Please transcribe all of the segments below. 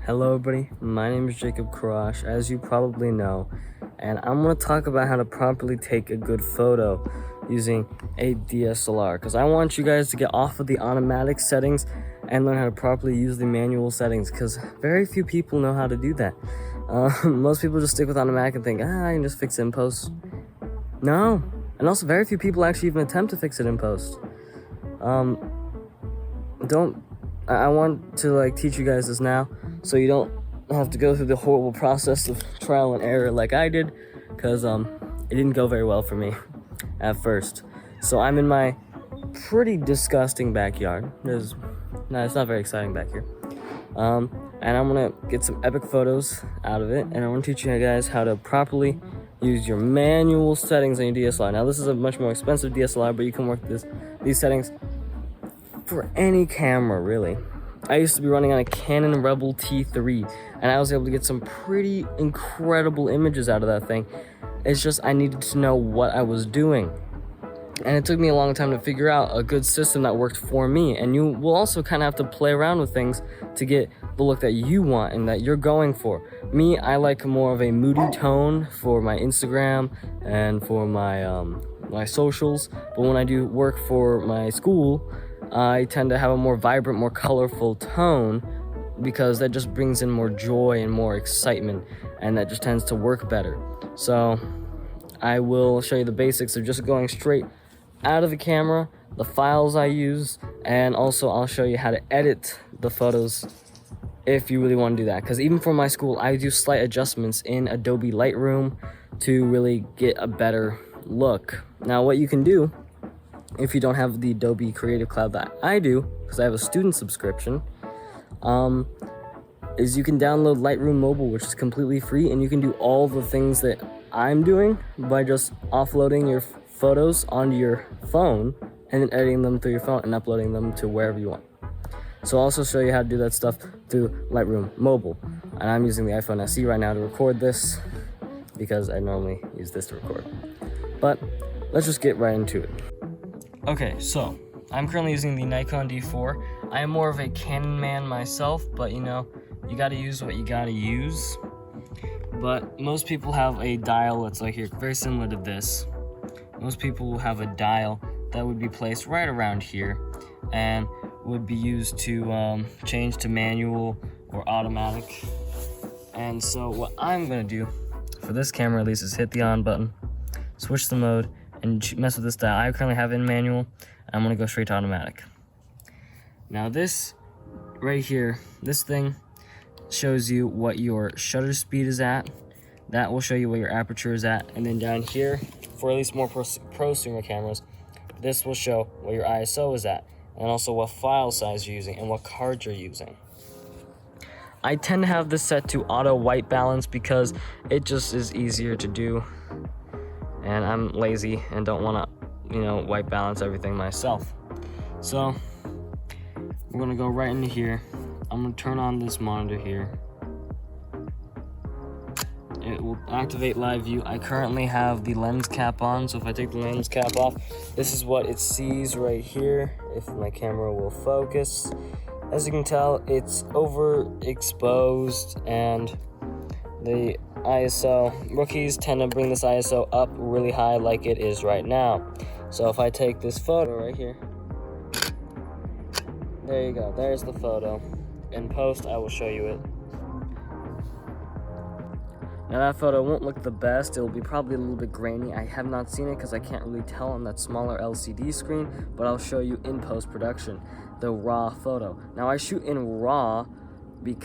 Hello everybody, my name is Jacob Karash, as you probably know, and I'm going to talk about how to properly take a good photo using a DSLR, because I want you guys to get off of the automatic settings and learn how to properly use the manual settings, because very few people know how to do that. Most people just stick with automatic and think, I can just fix it in post. No, and also very few people actually even attempt to fix it in post. I want to teach you guys this now, so you don't have to go through the horrible process of trial and error like I did, because it didn't go very well for me at first. So I'm in my pretty disgusting backyard. It's not very exciting back here. And I'm gonna get some epic photos out of it, and I want to teach you guys how to properly use your manual settings on your DSLR. Now this is a much more expensive DSLR, but you can work these settings for any camera, really. I used to be running on a Canon Rebel T3, and I was able to get some pretty incredible images out of that thing. It's just I needed to know what I was doing. And it took me a long time to figure out a good system that worked for me. And you will also kind of have to play around with things to get the look that you want and that you're going for. Me, I like more of a moody tone for my Instagram and for my socials. But when I do work for my school, I tend to have a more vibrant, more colorful tone, because that just brings in more joy and more excitement, and that just tends to work better. So I will show you the basics of just going straight out of the camera, the files I use, and also I'll show you how to edit the photos if you really want to do that. Because even for my school, I do slight adjustments in Adobe Lightroom to really get a better look. Now what you can do, if you don't have the Adobe Creative Cloud that I do, because I have a student subscription, is you can download Lightroom Mobile, which is completely free, and you can do all the things that I'm doing by just offloading your photos onto your phone and then editing them through your phone and uploading them to wherever you want. So I'll also show you how to do that stuff through Lightroom Mobile. And I'm using the iPhone SE right now to record this, because I normally use this to record. But let's just get right into it. Okay, so I'm currently using the Nikon D4. I am more of a Canon man myself, but you gotta use what you gotta use. But most people have a dial that's like here, very similar to this. Most people will have a dial that would be placed right around here and would be used to change to manual or automatic. And so what I'm gonna do for this camera at least is hit the on button, switch the mode, and mess with this dial. I currently have it in manual. I'm gonna go straight to automatic. Now this right here, this thing shows you what your shutter speed is at. That will show you what your aperture is at. And then down here, for at least more prosumer cameras, this will show what your ISO is at, and also what file size you're using and what card you're using. I tend to have this set to auto white balance because it just is easier to do, and I'm lazy and don't want to, white balance everything myself. So we're gonna go right into here. I'm gonna turn on this monitor here. It will activate live view. I currently have the lens cap on, so if I take the lens cap off, this is what it sees right here, if my camera will focus. As you can tell, it's overexposed, and the ISO, rookies tend to bring this ISO up really high like it is right now. So if I take this photo right here, there you go, there's the photo. In post, I will show you it. Now that photo won't look the best, it'll be probably a little bit grainy. I have not seen it because I can't really tell on that smaller LCD screen, but I'll show you in post-production, the raw photo. Now I shoot in RAW,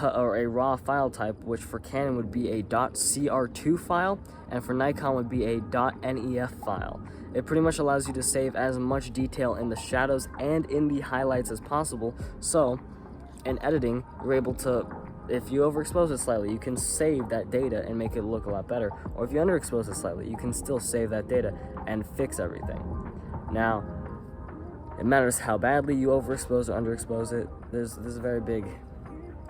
or a raw file type, which for Canon would be a .cr2 file, and for Nikon would be a .nef file. It pretty much allows you to save as much detail in the shadows and in the highlights as possible, so in editing, you're able to, if you overexpose it slightly, you can save that data and make it look a lot better. Or if you underexpose it slightly, you can still save that data and fix everything. Now, it matters how badly you overexpose or underexpose it. There's a very big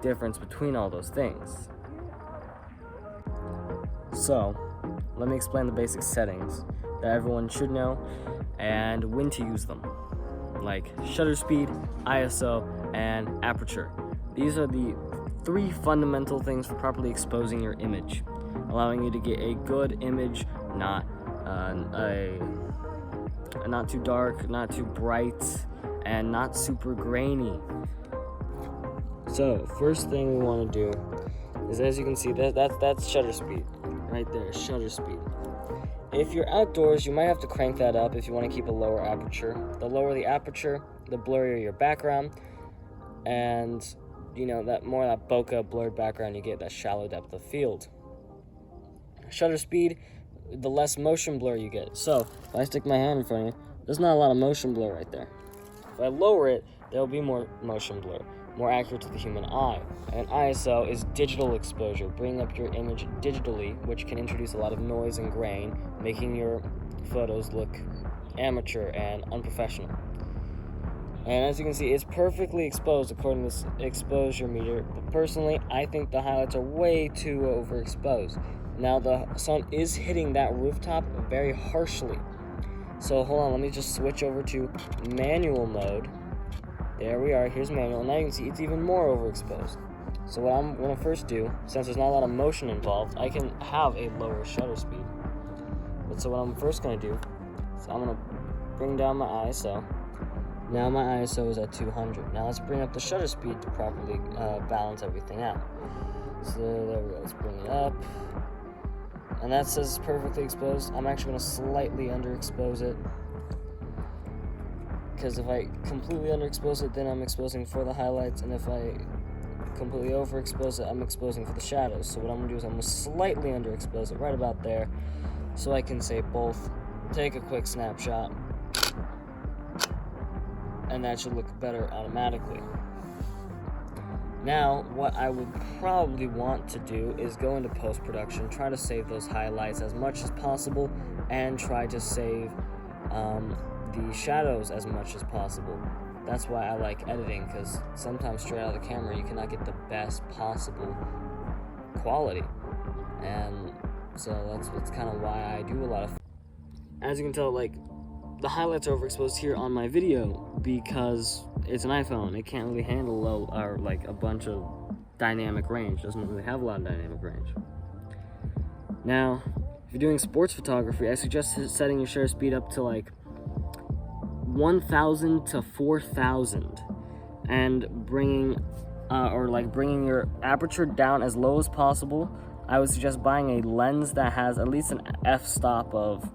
difference between all those things. So, let me explain the basic settings that everyone should know and when to use them, like shutter speed, ISO, and aperture. These are the 3 fundamental things for properly exposing your image, allowing you to get a good image, not not too dark, not too bright, and not super grainy. So first thing we want to do is, as you can see, that's shutter speed right there, shutter speed. If you're outdoors, you might have to crank that up if you want to keep a lower aperture. The lower the aperture, the blurrier your background, and you know, that more that bokeh blurred background you get, that shallow depth of field. Shutter speed, the less motion blur you get. So if I stick my hand in front of you, there's not a lot of motion blur right there. If I lower it, there'll be more motion blur, more accurate to the human eye. And ISO is digital exposure, bringing up your image digitally, which can introduce a lot of noise and grain, making your photos look amateur and unprofessional. And as you can see, it's perfectly exposed according to this exposure meter, but personally, I think the highlights are way too overexposed. Now the sun is hitting that rooftop very harshly. So hold on, let me just switch over to manual mode. There we are, here's manual. Now you can see it's even more overexposed. So what I'm gonna first do, since there's not a lot of motion involved, I can have a lower shutter speed. But so what I'm first gonna do, is I'm gonna bring down my ISO. Now my ISO is at 200. Now let's bring up the shutter speed to properly balance everything out. So there we go, let's bring it up. And that says it's perfectly exposed. I'm actually going to slightly underexpose it, because if I completely underexpose it, then I'm exposing for the highlights, and if I completely overexpose it, I'm exposing for the shadows. So what I'm going to do is I'm going to slightly underexpose it right about there, so I can say both. Take a quick snapshot, and that should look better automatically. Now, what I would probably want to do is go into post-production, try to save those highlights as much as possible, and try to save the shadows as much as possible. That's why I like editing, because sometimes straight out of the camera you cannot get the best possible quality. And so that's kind of why I do a lot of... As you can tell, like, the highlights are overexposed here on my video because it's an iPhone. It can't really handle low or like a bunch of dynamic range. It doesn't really have a lot of dynamic range. Now, if you're doing sports photography, I suggest setting your shutter speed up to like 1,000 to 4,000 and bringing your aperture down as low as possible. I would suggest buying a lens that has at least an f-stop of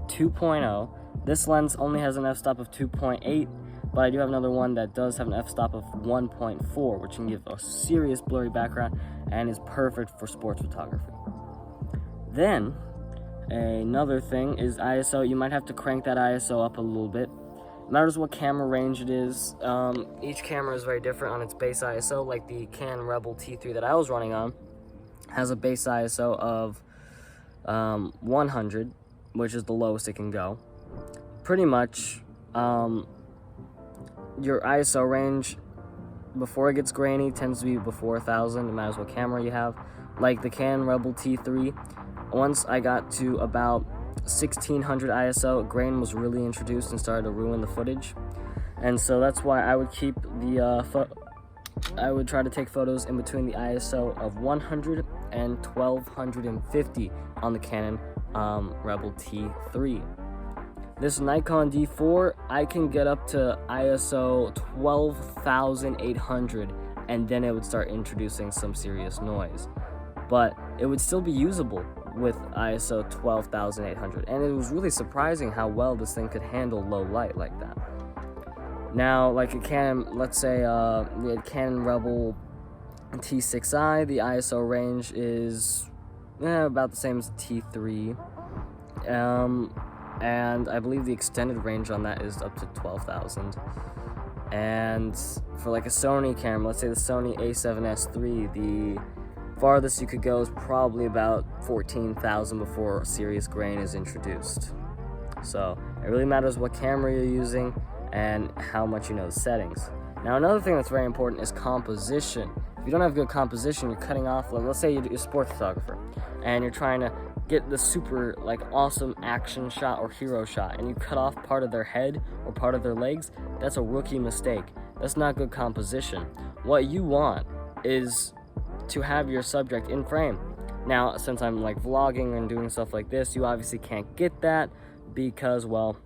2.0. This lens only has an f-stop of 2.8, but I do have another one that does have an f-stop of 1.4, which can give a serious blurry background and is perfect for sports photography. Then, another thing is ISO. You might have to crank that ISO up a little bit. It matters what camera range it is. Each camera is very different on its base ISO, like the Canon Rebel T3 that I was running on has a base ISO of 100, which is the lowest it can go. Pretty much, your ISO range before it gets grainy tends to be before 1,000, no matter what camera you have. Like the Canon Rebel T3, once I got to about 1,600 ISO, grain was really introduced and started to ruin the footage. And so that's why I would keep the, I would try to take photos in between the ISO of 100 and 1,250 on the Canon Rebel T3. This Nikon D4, I can get up to ISO 12,800, and then it would start introducing some serious noise. But it would still be usable with ISO 12,800, and it was really surprising how well this thing could handle low light like that. Now, like a Canon, let's say the Canon Rebel T6i, the ISO range is about the same as the T3. And I believe the extended range on that is up to 12,000. And for like a Sony camera, let's say the Sony a7S III, the farthest you could go is probably about 14,000 before serious grain is introduced. So it really matters what camera you're using and how much you know the settings. Now another thing that's very important is composition. If you don't have good composition, you're cutting off, like, let's say you're a sports photographer and you're trying to get the super like awesome action shot or hero shot and you cut off part of their head or part of their legs, that's a rookie mistake. That's not good composition. What you want is to have your subject in frame. Now, since I'm like vlogging and doing stuff like this, you obviously can't get that because, well,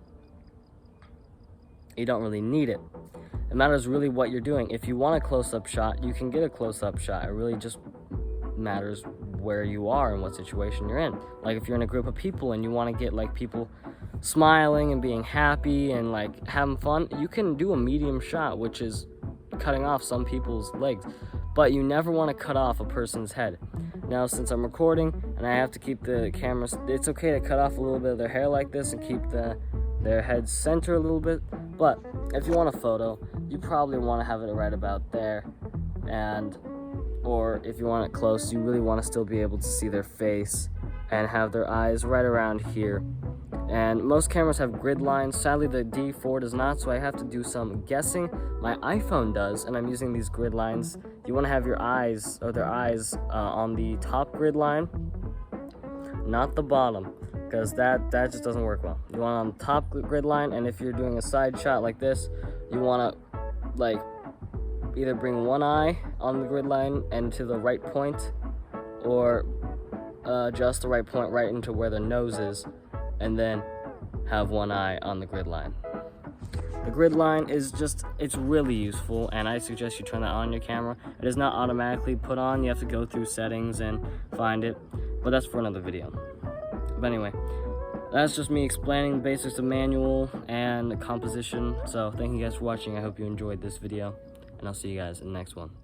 you don't really need it. It matters really what you're doing. If you want a close-up shot, you can get a close-up shot. It really just matters where you are and what situation you're in. Like if you're in a group of people and you want to get like people smiling and being happy and like having fun, you can do a medium shot, which is cutting off some people's legs, but you never want to cut off a person's head. Now, since I'm recording and I have to keep the camera, it's okay to cut off a little bit of their hair like this and keep their head center a little bit, but if you want a photo, you probably want to have it right about there, or if you want it close, you really want to still be able to see their face and have their eyes right around here. And most cameras have grid lines. Sadly, the D4 does not, so I have to do some guessing. My iPhone does, and I'm using these grid lines. You want to have your eyes, or their eyes, on the top grid line, not the bottom, because that just doesn't work well. You want on the top grid line, and if you're doing a side shot like this, you want to like either bring one eye on the grid line and to the right point, or just the right point right into where the nose is, and then have one eye on the grid line. The grid line is just, it's really useful, and I suggest you turn that on your camera. It is not automatically put on. You have to go through settings and find it, but that's for another video. But anyway, that's just me explaining the basics of manual and composition. So thank you guys for watching. I hope you enjoyed this video, and I'll see you guys in the next one.